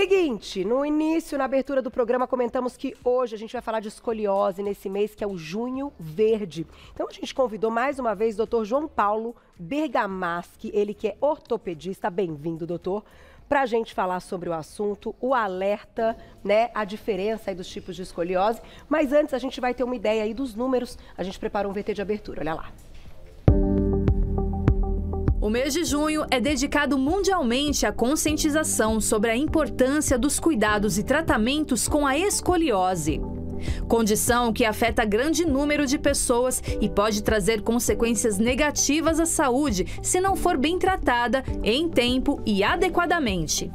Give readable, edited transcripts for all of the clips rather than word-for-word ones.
Seguinte, no início, na abertura do programa, comentamos que hoje a gente vai falar de escoliose nesse mês, que é o Junho Verde. Então a gente convidou mais uma vez o Dr. João Paulo Bergamaschi, ele que é ortopedista. Bem-vindo, doutor, para a gente falar sobre o assunto, o alerta, né, a diferença aí dos tipos de escoliose. Mas antes a gente vai ter uma ideia aí dos números. A gente preparou um VT de abertura, olha lá. O mês de junho é dedicado mundialmente à conscientização sobre a importância dos cuidados e tratamentos com a escoliose. Condição que afeta grande número de pessoas e pode trazer consequências negativas à saúde se não for bem tratada em tempo e adequadamente.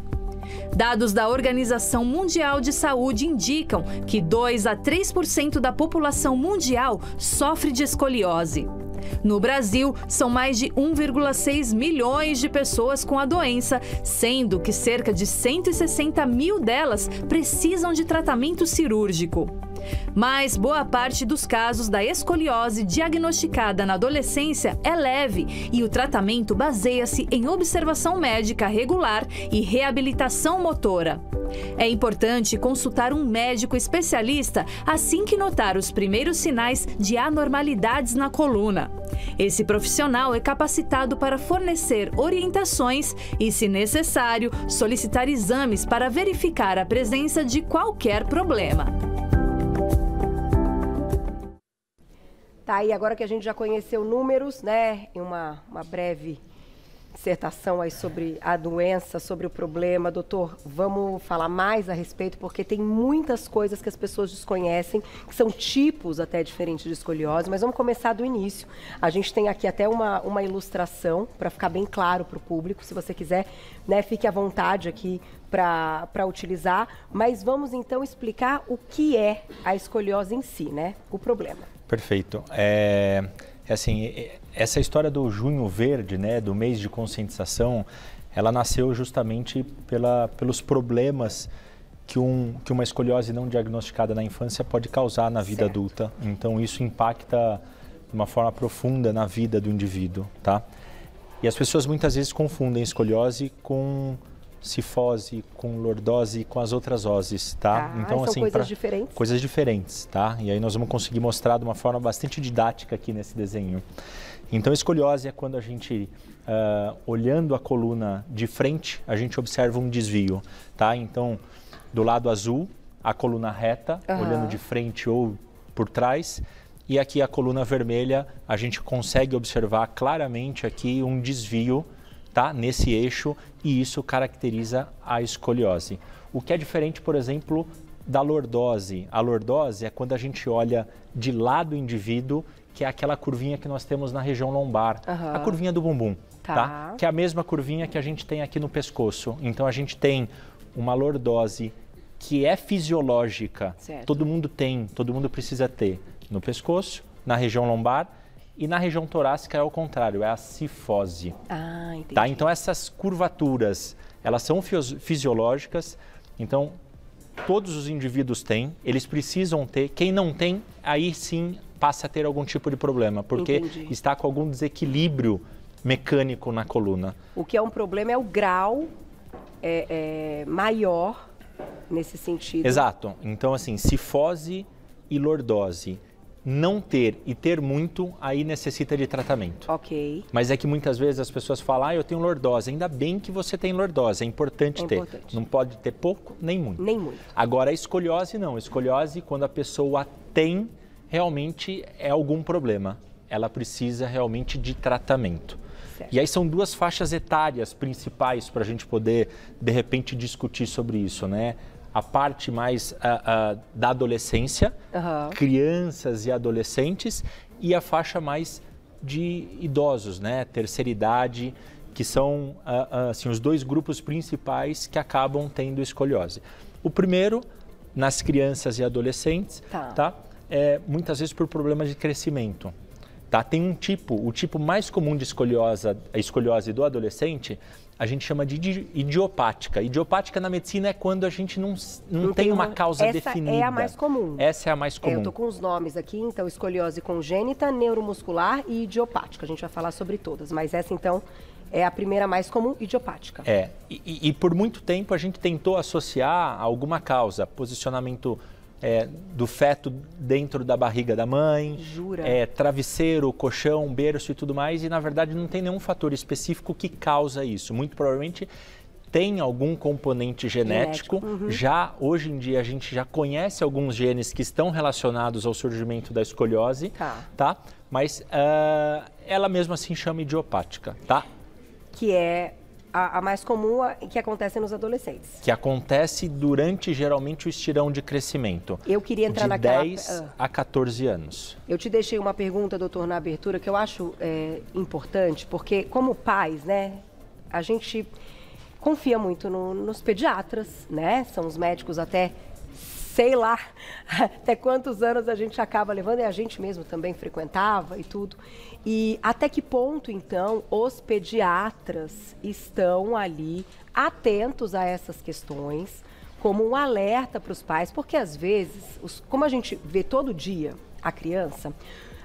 Dados da Organização Mundial de Saúde indicam que 2 a 3% da população mundial sofre de escoliose. No Brasil, são mais de 1,6 milhões de pessoas com a doença, sendo que cerca de 160 mil delas precisam de tratamento cirúrgico. Mas boa parte dos casos da escoliose diagnosticada na adolescência é leve e o tratamento baseia-se em observação médica regular e reabilitação motora. É importante consultar um médico especialista assim que notar os primeiros sinais de anormalidades na coluna. Esse profissional é capacitado para fornecer orientações e, se necessário, solicitar exames para verificar a presença de qualquer problema. Tá aí, agora que a gente já conheceu números, né, em uma breve dissertação aí sobre a doença, sobre o problema. Doutor, vamos falar mais a respeito, porque tem muitas coisas que as pessoas desconhecem, que são tipos até diferentes de escoliose, mas vamos começar do início. A gente tem aqui até uma ilustração, para ficar bem claro para o público, se você quiser, né, fique à vontade aqui para utilizar, mas vamos então explicar o que é a escoliose em si, né, o problema. Perfeito. Assim, essa história do Junho Verde, né, do mês de conscientização, ela nasceu justamente pelos problemas que uma escoliose não diagnosticada na infância pode causar na vida adulta. Então, isso impacta de uma forma profunda na vida do indivíduo, tá? E as pessoas muitas vezes confundem escoliose com cifose, com lordose e com as outras oses, tá? Então, são assim, coisas diferentes? Coisas diferentes, tá? E aí nós vamos conseguir mostrar de uma forma bastante didática aqui nesse desenho. Então, escoliose é quando a gente, olhando a coluna de frente, a gente observa um desvio, tá? Então, do lado azul, a coluna reta, olhando de frente ou por trás, e aqui a coluna vermelha, a gente consegue observar claramente aqui um desvio, tá, nesse eixo, e isso caracteriza a escoliose. O que é diferente, por exemplo, da lordose. A lordose é quando a gente olha de lado o indivíduo, que é aquela curvinha que nós temos na região lombar, a curvinha do bumbum, tá? Que é a mesma curvinha que a gente tem aqui no pescoço. Então a gente tem uma lordose que é fisiológica, todo mundo tem, todo mundo precisa ter no pescoço, na região lombar. E na região torácica é o contrário, é a cifose. Entendi. Tá? Então essas curvaturas, elas são fisiológicas, então todos os indivíduos têm, eles precisam ter. Quem não tem, aí sim passa a ter algum tipo de problema, porque está com algum desequilíbrio mecânico na coluna. O que é um problema é o grau maior nesse sentido. Exato. Então assim, cifose e lordose. Não ter e ter muito, aí necessita de tratamento. Ok. Mas é que muitas vezes as pessoas falam, eu tenho lordose. Ainda bem que você tem lordose, é importante ter. Não pode ter pouco, nem muito. Nem muito. Agora, a escoliose não. A escoliose, quando a pessoa tem, realmente é algum problema. Ela precisa realmente de tratamento. Certo. E aí são duas faixas etárias principais para a gente poder, de repente, discutir sobre isso, né? A parte mais da adolescência, crianças e adolescentes, e a faixa mais de idosos, né? Terceira idade, que são assim, os dois grupos principais que acabam tendo escoliose. O primeiro, nas crianças e adolescentes, tá? Muitas vezes por problemas de crescimento. Tá? Tem um tipo, o tipo mais comum de escoliose do adolescente, a gente chama de idiopática. Idiopática na medicina é quando a gente não tem uma causa definida. Essa é a mais comum. Essa é a mais comum. Eu estou com os nomes aqui, então, escoliose congênita, neuromuscular e idiopática. A gente vai falar sobre todas, mas essa, então, é a primeira mais comum, idiopática. E por muito tempo a gente tentou associar a alguma causa, posicionamento do feto dentro da barriga da mãe, travesseiro, colchão, berço e tudo mais, e na verdade não tem nenhum fator específico que causa isso. Muito provavelmente tem algum componente genético. Já hoje em dia a gente já conhece alguns genes que estão relacionados ao surgimento da escoliose, tá? Mas ela mesmo assim chama idiopática, tá? Que é a mais comum que acontece nos adolescentes. Que acontece durante, geralmente, o estirão de crescimento. Eu queria entrar de 10 a 14 anos. Eu te deixei uma pergunta, doutor, na abertura, que eu acho importante, porque como pais, né, a gente confia muito nos pediatras, né? São os médicos até, sei lá, até quantos anos a gente acaba levando, e a gente mesmo também frequentava e tudo. E até que ponto, então, os pediatras estão ali atentos a essas questões, como um alerta para os pais, porque às vezes, como a gente vê todo dia a criança,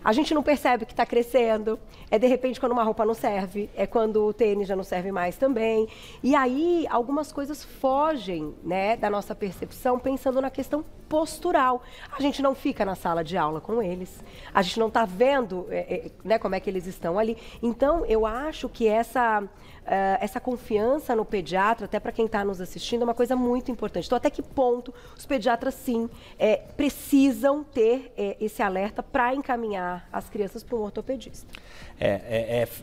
a gente não percebe que está crescendo, de repente quando uma roupa não serve, quando o tênis já não serve mais também. E aí algumas coisas fogem, né, da nossa percepção, pensando na questão postural. A gente não fica na sala de aula com eles, a gente não está vendo né, como é que eles estão ali. Então eu acho que essa confiança no pediatra, até para quem está nos assistindo, é uma coisa muito importante. Então, até que ponto os pediatras, sim, precisam ter esse alerta para encaminhar as crianças para um ortopedista?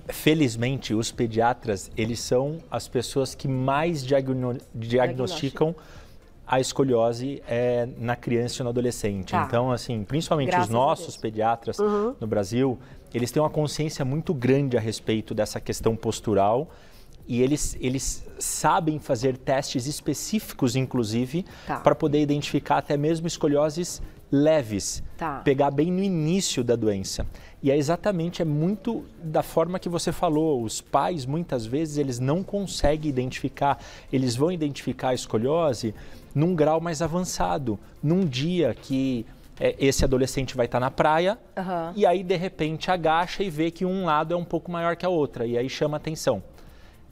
Felizmente, os pediatras, eles são as pessoas que mais diagnosticam a escoliose na criança e no adolescente. Então, assim, principalmente os nossos pediatras no Brasil, eles têm uma consciência muito grande a respeito dessa questão postural, e eles sabem fazer testes específicos, inclusive, para poder identificar até mesmo escolioses leves, pegar bem no início da doença. E exatamente muito da forma que você falou. Os pais, muitas vezes, eles não conseguem identificar, eles vão identificar a escoliose num grau mais avançado, num dia que esse adolescente vai estar na praia, e aí, de repente, agacha e vê que um lado é um pouco maior que a outra, e aí chama atenção.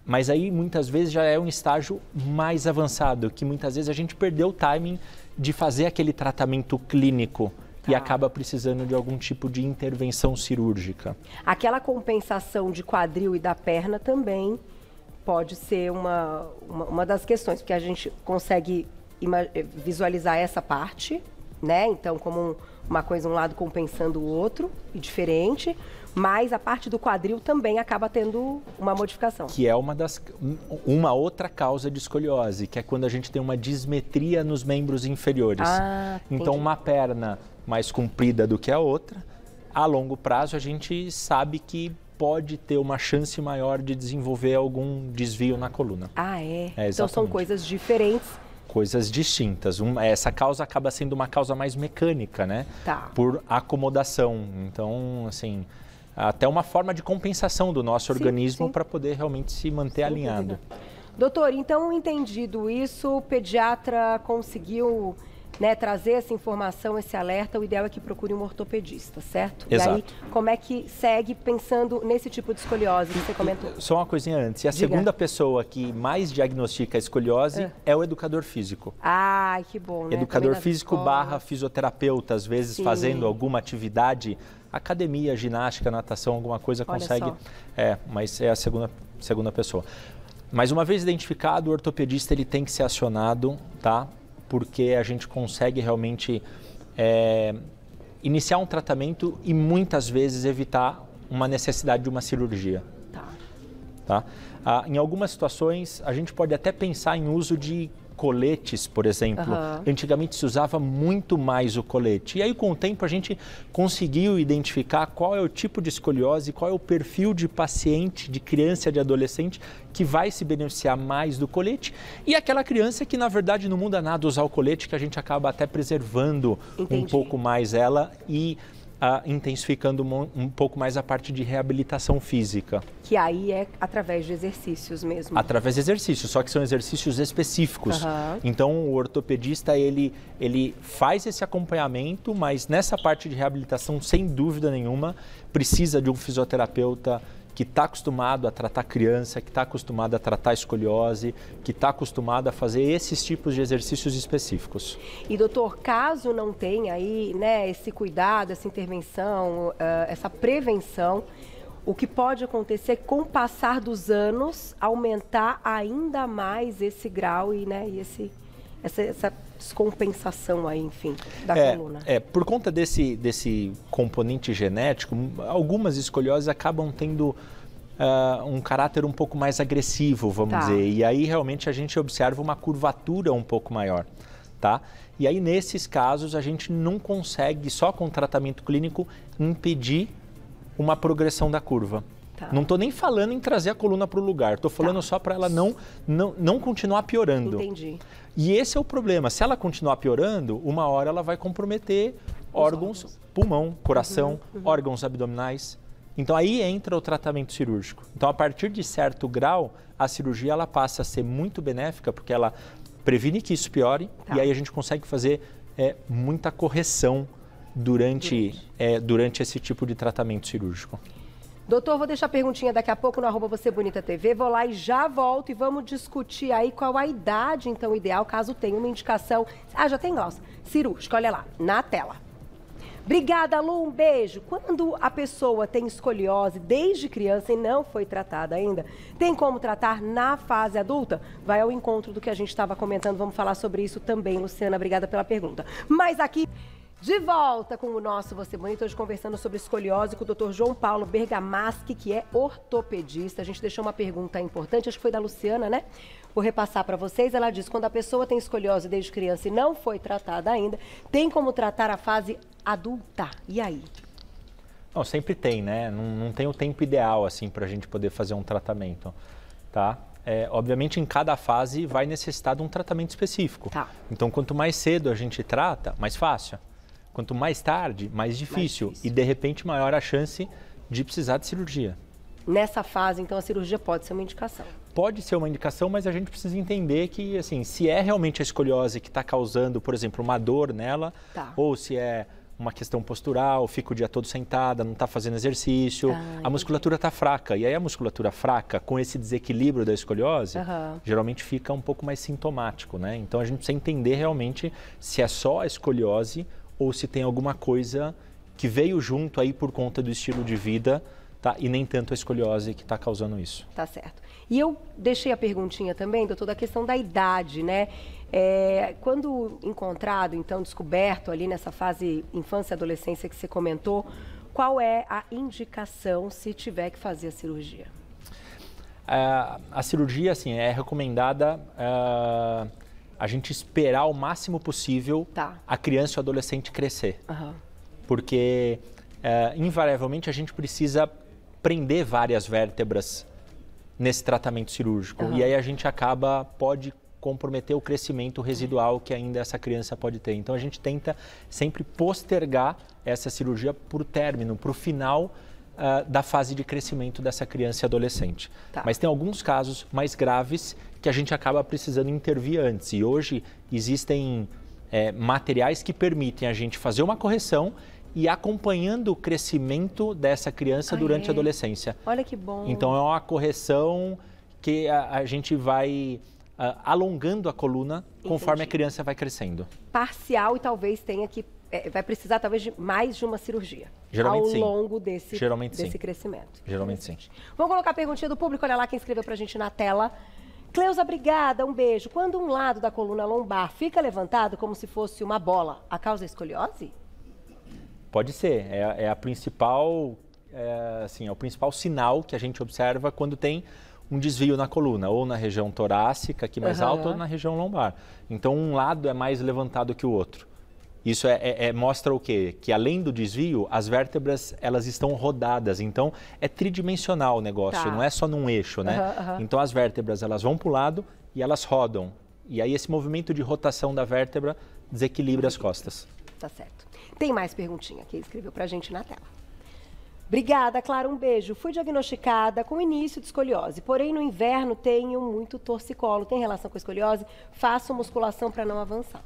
Mas aí, muitas vezes, já é um estágio mais avançado, que muitas vezes a gente perdeu o timing de fazer aquele tratamento clínico e acaba precisando de algum tipo de intervenção cirúrgica. Aquela compensação de quadril e da perna também pode ser uma das questões, porque a gente consegue visualizar essa parte, né? Então, como uma coisa, um lado compensando o outro, e diferente, mas a parte do quadril também acaba tendo uma modificação. Que é uma outra causa de escoliose, que é quando a gente tem uma dismetria nos membros inferiores. Então, uma perna mais comprida do que a outra, a longo prazo a gente sabe que pode ter uma chance maior de desenvolver algum desvio na coluna. Então são coisas diferentes. Coisas distintas. Essa causa acaba sendo uma causa mais mecânica, né? Por acomodação. Então, assim, até uma forma de compensação do nosso organismo para poder realmente se manter alinhado. Doutor, então, entendido isso, o pediatra conseguiu, né, trazer essa informação, esse alerta, o ideal é que procure um ortopedista, certo? Exato. E aí, como é que segue pensando nesse tipo de escoliose que você comentou? Só uma coisinha antes. E a segunda pessoa que mais diagnostica a escoliose é o educador físico. Que bom, né? Educador físico / fisioterapeuta, às vezes fazendo alguma atividade, academia, ginástica, natação, alguma coisa consegue. Mas é a segunda pessoa. Mas uma vez identificado, o ortopedista ele tem que ser acionado, tá? Porque a gente consegue realmente iniciar um tratamento e muitas vezes evitar uma necessidade de uma cirurgia. Tá? Em algumas situações, a gente pode até pensar em uso de coletes, por exemplo. Antigamente se usava muito mais o colete. E aí, com o tempo, a gente conseguiu identificar qual é o tipo de escoliose, qual é o perfil de paciente, de criança, de adolescente, que vai se beneficiar mais do colete. E aquela criança que, na verdade, não muda nada usar o colete, que a gente acaba até preservando um pouco mais ela e intensificando um pouco mais a parte de reabilitação física. Que aí é através de exercícios mesmo. Através de exercícios, só que são exercícios específicos. Então, o ortopedista, ele faz esse acompanhamento, mas nessa parte de reabilitação, sem dúvida nenhuma, precisa de um fisioterapeuta que está acostumado a tratar criança, que está acostumado a tratar escoliose, que está acostumado a fazer esses tipos de exercícios específicos. E doutor, caso não tenha aí, né, esse cuidado, essa intervenção, essa prevenção, o que pode acontecer com o passar dos anos, aumentar ainda mais esse grau e, né, e essa descompensação aí, enfim, da coluna. Por conta desse componente genético, algumas escolioses acabam tendo um caráter um pouco mais agressivo, vamos dizer. E aí realmente a gente observa uma curvatura um pouco maior, tá? E aí nesses casos a gente não consegue, só com tratamento clínico, impedir uma progressão da curva. Não estou nem falando em trazer a coluna para o lugar, estou falando só para ela não continuar piorando. Entendi. E esse é o problema. Se ela continuar piorando, uma hora ela vai comprometer órgãos, pulmão, coração, órgãos abdominais. Então aí entra o tratamento cirúrgico. Então a partir de certo grau, a cirurgia ela passa a ser muito benéfica porque ela previne que isso piore e aí a gente consegue fazer muita correção durante esse tipo de tratamento cirúrgico. Doutor, vou deixar a perguntinha daqui a pouco no @VocêBonitaTV, vou lá e já volto e vamos discutir aí qual a idade, então, ideal, caso tenha uma indicação. Já tem, Glaucia? Cirúrgica, olha lá, na tela. Obrigada, Lu, um beijo. Quando a pessoa tem escoliose desde criança e não foi tratada ainda, tem como tratar na fase adulta? Vai ao encontro do que a gente estava comentando, vamos falar sobre isso também, Luciana, obrigada pela pergunta. Mas aqui... De volta com o nosso Você Bonito, hoje conversando sobre escoliose com o Dr. João Paulo Bergamaschi, que é ortopedista. A gente deixou uma pergunta importante, acho que foi da Luciana, né? Vou repassar para vocês. Ela diz, quando a pessoa tem escoliose desde criança e não foi tratada ainda, tem como tratar a fase adulta? E aí? Não, sempre tem, né? Não tem o tempo ideal, assim, para a gente poder fazer um tratamento, tá? Obviamente, em cada fase vai necessitar de um tratamento específico. Então, quanto mais cedo a gente trata, mais fácil. Quanto mais tarde, mais difícil. E, de repente, maior a chance de precisar de cirurgia. Nessa fase, então, a cirurgia pode ser uma indicação? Pode ser uma indicação, mas a gente precisa entender que, assim, se é realmente a escoliose que está causando, por exemplo, uma dor nela, ou se é uma questão postural, fica o dia todo sentada, não está fazendo exercício, a musculatura está fraca. E aí a musculatura fraca, com esse desequilíbrio da escoliose, geralmente fica um pouco mais sintomático, né? Então, a gente precisa entender realmente se é só a escoliose ou se tem alguma coisa que veio junto aí por conta do estilo de vida, tá? E nem tanto a escoliose que está causando isso. Tá certo. E eu deixei a perguntinha também, doutor, da questão da idade, né? Quando encontrado, então, descoberto ali nessa fase infância e adolescência que você comentou, qual é a indicação se tiver que fazer a cirurgia? A cirurgia, assim, é recomendada... a gente esperar o máximo possível a criança ou adolescente crescer. Porque, invariavelmente, a gente precisa prender várias vértebras nesse tratamento cirúrgico. E aí a gente pode comprometer o crescimento residual que ainda essa criança pode ter. Então, a gente tenta sempre postergar essa cirurgia para o término, para o final da fase de crescimento dessa criança e adolescente. Mas tem alguns casos mais graves que a gente acaba precisando intervir antes. E hoje existem materiais que permitem a gente fazer uma correção e acompanhando o crescimento dessa criança durante a adolescência. Olha que bom. Então é uma correção que a gente vai alongando a coluna conforme a criança vai crescendo. Parcial e talvez tenha que... vai precisar talvez de mais de uma cirurgia. Geralmente sim. Ao longo desse crescimento. Geralmente sim. Vamos colocar a perguntinha do público, olha lá quem escreveu pra gente na tela. Cleusa, obrigada, um beijo. Quando um lado da coluna lombar fica levantado como se fosse uma bola, a causa é escoliose? Pode ser, é o principal sinal que a gente observa quando tem um desvio na coluna, ou na região torácica, aqui mais alta, ou na região lombar. Então, um lado é mais levantado que o outro. Isso mostra o quê? Que além do desvio, as vértebras elas estão rodadas. Então, é tridimensional o negócio, não é só num eixo, né? Então, as vértebras elas vão para o lado e elas rodam. E aí, esse movimento de rotação da vértebra desequilibra as costas. Tá certo. Tem mais perguntinha que ele escreveu pra gente na tela. Obrigada, Clara, um beijo. Fui diagnosticada com início de escoliose, porém no inverno tenho muito torcicolo. Tem relação com a escoliose? Faço musculação para não avançar.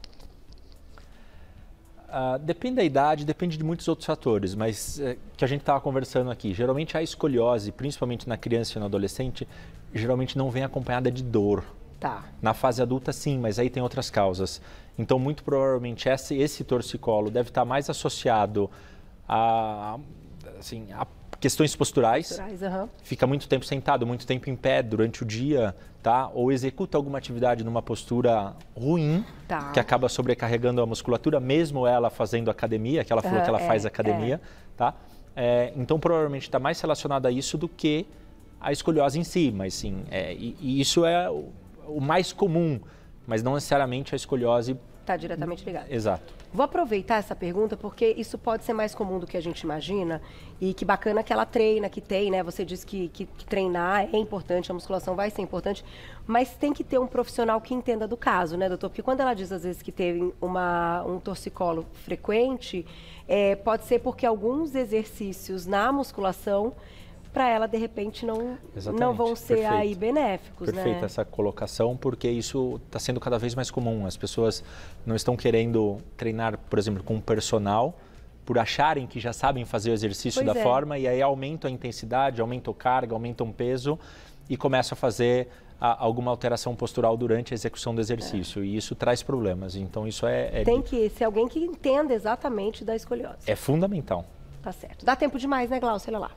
Depende da idade, depende de muitos outros fatores, mas que a gente estava conversando aqui, geralmente a escoliose, principalmente na criança e no adolescente, geralmente não vem acompanhada de dor. Tá. Na fase adulta, sim, mas aí tem outras causas. Então, muito provavelmente, esse torcicolo deve estar mais associado a questões posturais. Fica muito tempo sentado, muito tempo em pé durante o dia, tá? Ou executa alguma atividade numa postura ruim, que acaba sobrecarregando a musculatura, mesmo ela fazendo academia, que ela falou que ela faz academia, tá? Então, provavelmente está mais relacionado a isso do que a escoliose em si, mas sim, e isso é o mais comum, mas não necessariamente a escoliose está diretamente ligada. Exato. Vou aproveitar essa pergunta porque isso pode ser mais comum do que a gente imagina e que bacana que ela treina, que tem, né? Você disse que treinar é importante, a musculação vai ser importante, mas tem que ter um profissional que entenda do caso, né, doutor? Porque quando ela diz às vezes que teve um torcicolo frequente, pode ser porque alguns exercícios na musculação para ela, de repente, não vão ser aí benéficos, né? Perfeita essa colocação, porque isso está sendo cada vez mais comum. As pessoas não estão querendo treinar, por exemplo, com um personal, por acharem que já sabem fazer o exercício da forma, e aí aumentam a intensidade, aumentam a carga, aumentam o peso e começam a fazer alguma alteração postural durante a execução do exercício. E isso traz problemas. Então, isso tem que ser alguém que entenda exatamente da escoliose. É fundamental. Tá certo. Dá tempo demais, né, Glaucia? Olha lá.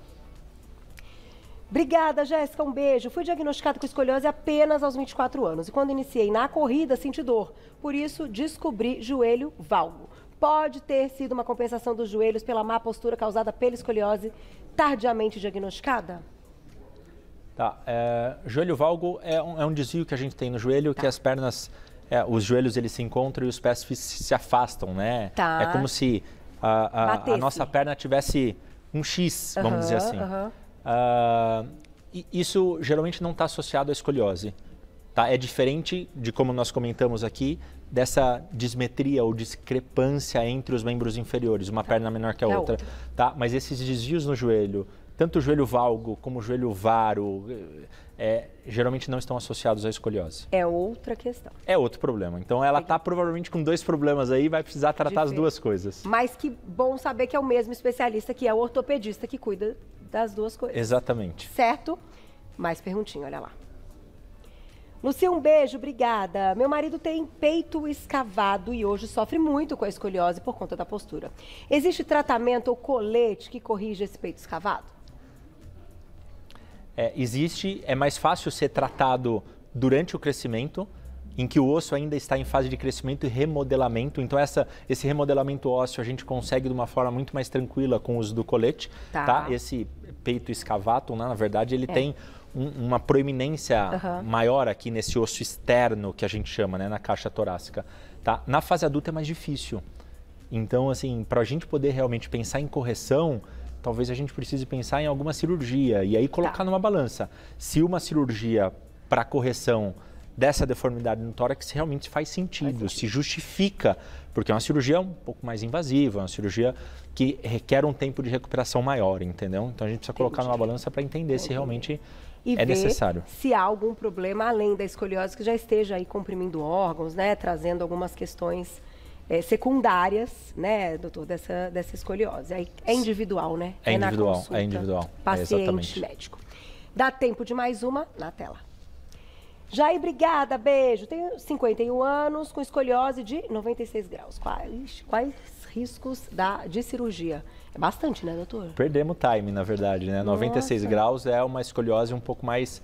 Obrigada, Jéssica, um beijo. Fui diagnosticada com escoliose apenas aos 24 anos e quando iniciei na corrida senti dor. Por isso, descobri joelho valgo. Pode ter sido uma compensação dos joelhos pela má postura causada pela escoliose tardiamente diagnosticada? Tá, joelho valgo é um desvio que a gente tem no joelho, que as pernas, os joelhos eles se encontram e os pés se afastam, né? É como se a nossa perna tivesse um X, vamos dizer assim. Isso geralmente não está associado à escoliose. Tá? É diferente de como nós comentamos aqui, dessa dismetria ou discrepância entre os membros inferiores, uma perna menor que a outra. Tá? Mas esses desvios no joelho, tanto o joelho valgo como o joelho varo, geralmente não estão associados à escoliose. É outra questão. É outro problema. Então ela está provavelmente com dois problemas aí, vai precisar tratar as duas coisas. Mas que bom saber que é o mesmo especialista, que é o ortopedista que cuida das duas coisas. Exatamente. Certo? Mais perguntinha, olha lá. Lucia, um beijo, obrigada. Meu marido tem peito escavado e hoje sofre muito com a escoliose por conta da postura. Existe tratamento ou colete que corrija esse peito escavado? Existe, é mais fácil ser tratado durante o crescimento, em que o osso ainda está em fase de crescimento e remodelamento. Então, esse remodelamento ósseo a gente consegue de uma forma muito mais tranquila com o uso do colete. Tá? Esse peito escavatum, né, na verdade, ele tem uma proeminência maior aqui nesse osso externo que a gente chama, né, na caixa torácica. Tá? Na fase adulta é mais difícil. Então, assim, para a gente poder realmente pensar em correção, talvez a gente precise pensar em alguma cirurgia e aí colocar numa balança. Se uma cirurgia para correção dessa deformidade no tórax realmente faz sentido, se justifica, porque é uma cirurgia um pouco mais invasiva, uma cirurgia que requer um tempo de recuperação maior, entendeu? Então a gente precisa colocar numa balança para entender se realmente é necessário. Se há algum problema além da escoliose que já esteja aí comprimindo órgãos, né, trazendo algumas questões secundárias, né, doutor, dessa escoliose. Aí é individual, né? É individual, na consulta, é individual. Paciente, médico. Dá tempo de mais uma na tela. Jair, obrigada, beijo. Tenho 51 anos, com escoliose de 96 graus. Quais riscos de cirurgia? É bastante, né, doutor? Perdemos o time, na verdade, né? 96 graus é uma escoliose um pouco mais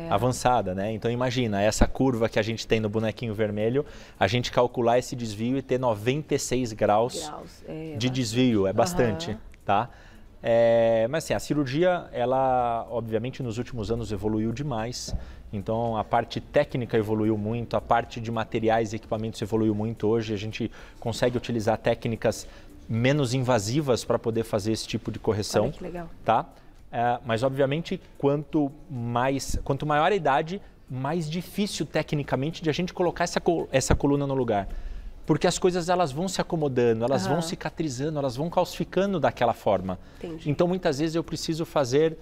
avançada, né? Então, imagina, essa curva que a gente tem no bonequinho vermelho, a gente calcular esse desvio e ter 96 graus de desvio, é bastante, tá? Mas assim, a cirurgia, ela obviamente nos últimos anos evoluiu demais. Então a parte técnica evoluiu muito, a parte de materiais e equipamentos evoluiu muito. Hoje a gente consegue utilizar técnicas menos invasivas para poder fazer esse tipo de correção. Olha que legal. Tá? Mas obviamente quanto maior a idade, mais difícil tecnicamente de a gente colocar essa coluna no lugar. Porque as coisas elas vão se acomodando, elas vão cicatrizando, elas vão calcificando daquela forma. Entendi. Então muitas vezes eu preciso fazer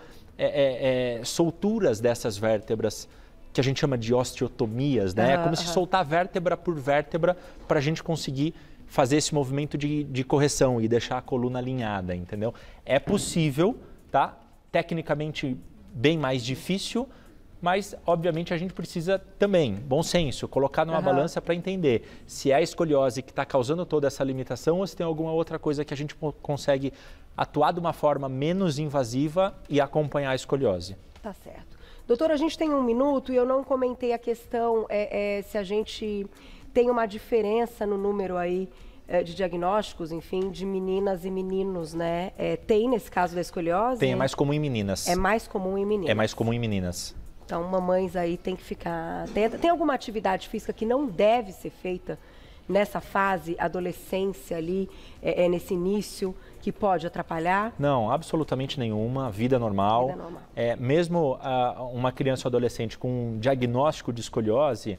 solturas dessas vértebras que a gente chama de osteotomias, né? É como se soltar vértebra por vértebra para a gente conseguir fazer esse movimento de correção e deixar a coluna alinhada, entendeu? É possível, tá? Tecnicamente bem mais difícil, mas obviamente a gente precisa também, bom senso, colocar numa balança para entender se é a escoliose que está causando toda essa limitação ou se tem alguma outra coisa que a gente consegue atuar de uma forma menos invasiva e acompanhar a escoliose. Tá certo. Doutor, a gente tem 1 minuto e eu não comentei a questão se a gente tem uma diferença no número aí de diagnósticos, enfim, de meninas e meninos, né? Tem nesse caso da escoliose? Tem, é mais comum em meninas. É mais comum em meninas. É mais comum em meninas. Então, mamães aí tem que ficar atenta. Tem alguma atividade física que não deve ser feita nessa fase, adolescência ali, nesse início, que pode atrapalhar? Não, absolutamente nenhuma. Vida normal. Vida normal. Mesmo uma criança ou adolescente com um diagnóstico de escoliose,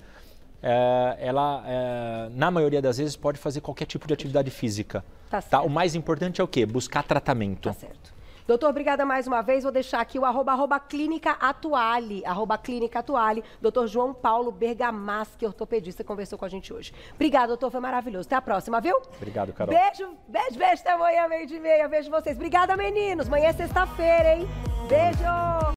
ela, na maioria das vezes, pode fazer qualquer tipo de atividade física. Tá certo. O mais importante é o quê? Buscar tratamento. Tá certo. Doutor, obrigada mais uma vez. Vou deixar aqui o @ Clínica Atuale, @Clínica Atuale. Doutor João Paulo Bergamaschi, ortopedista, conversou com a gente hoje. Obrigada, doutor, foi maravilhoso. Até a próxima, viu? Obrigado, Carol. Beijo, beijo, beijo. Até amanhã, 12:30. Vejo vocês. Obrigada, meninos. Amanhã é sexta-feira, hein? Beijo!